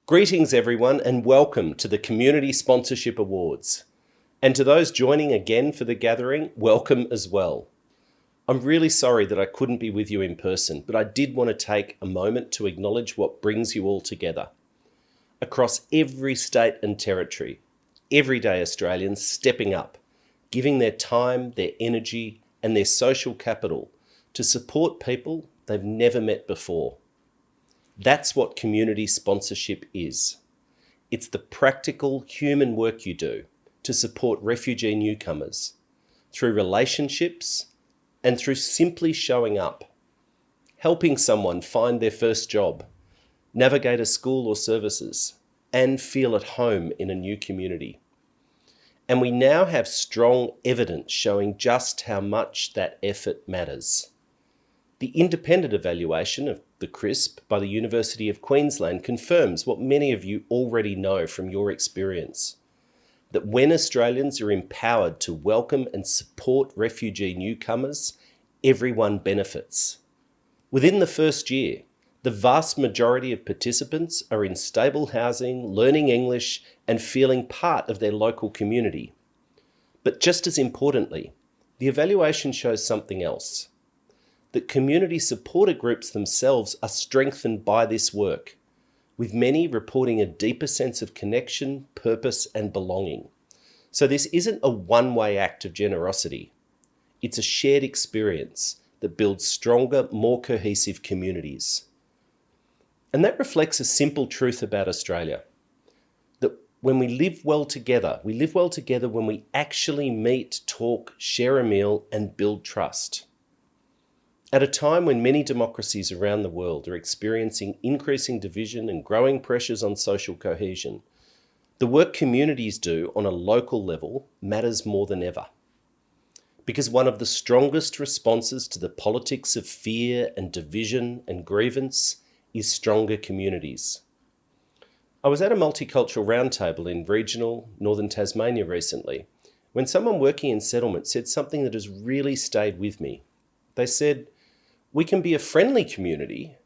Greetings everyone and welcome to the Community Sponsorship Awards. And to those joining again for the gathering, welcome as well. I'm really sorry that I couldn't be with you in person, but I did want to take a moment to acknowledge what brings you all together. Across every state and territory, everyday Australians stepping up, giving their time, their energy and their social capital to support people they've never met before. That's what community sponsorship is. It's the practical human work you do to support refugee newcomers through relationships and through simply showing up, helping someone find their first job, navigate a school or services, and feel at home in a new community. And we now have strong evidence showing just how much that effort matters. The independent evaluation of the CRISP by the University of Queensland confirms what many of you already know from your experience, that when Australians are empowered to welcome and support refugee newcomers, everyone benefits. Within the first year, the vast majority of participants are in stable housing, learning English, and feeling part of their local community. But just as importantly, the evaluation shows something else. That community supporter groups themselves are strengthened by this work, with many reporting a deeper sense of connection, purpose, and belonging. So this isn't a one-way act of generosity. It's a shared experience that builds stronger, more cohesive communities. And that reflects a simple truth about Australia, that when we live well together when we actually meet, talk, share a meal, and build trust. At a time when many democracies around the world are experiencing increasing division and growing pressures on social cohesion, the work communities do on a local level matters more than ever. Because one of the strongest responses to the politics of fear and division and grievance is stronger communities. I was at a multicultural roundtable in regional northern Tasmania recently, when someone working in settlement said something that has really stayed with me. They said, "We can be a friendly community,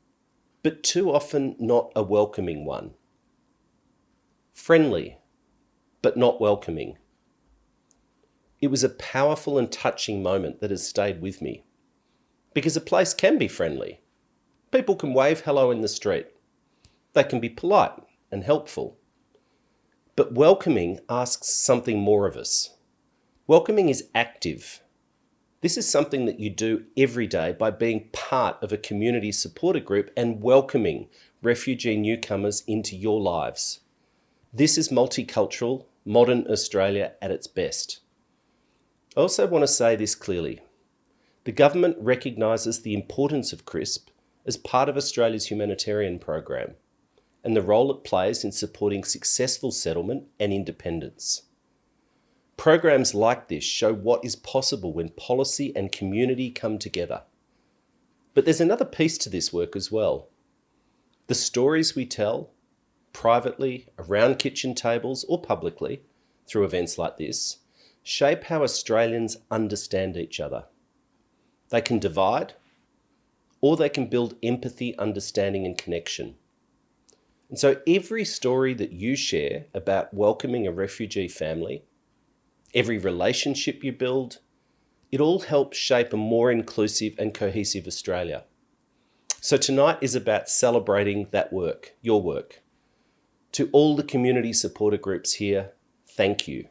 but too often not a welcoming one." Friendly, but not welcoming. It was a powerful and touching moment that has stayed with me. Because a place can be friendly. People can wave hello in the street. They can be polite and helpful. But welcoming asks something more of us. Welcoming is active. This is something that you do every day by being part of a community supporter group and welcoming refugee newcomers into your lives. This is multicultural, modern Australia at its best. I also want to say this clearly. The government recognises the importance of CRISP as part of Australia's humanitarian program and the role it plays in supporting successful settlement and independence. Programs like this show what is possible when policy and community come together. But there's another piece to this work as well. The stories we tell, privately, around kitchen tables or publicly, through events like this, shape how Australians understand each other. They can divide, or they can build empathy, understanding and connection. And so every story that you share about welcoming a refugee family, every relationship you build, it all helps shape a more inclusive and cohesive Australia. So tonight is about celebrating that work, your work. To all the community supporter groups here, thank you.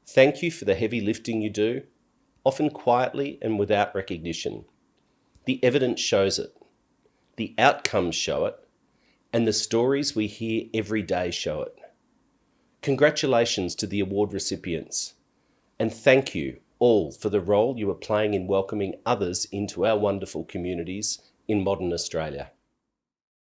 Thank you for the heavy lifting you do, often quietly and without recognition. The evidence shows it. The outcomes show it. And the stories we hear every day show it. Congratulations to the award recipients, and thank you all for the role you are playing in welcoming others into our wonderful communities in modern Australia.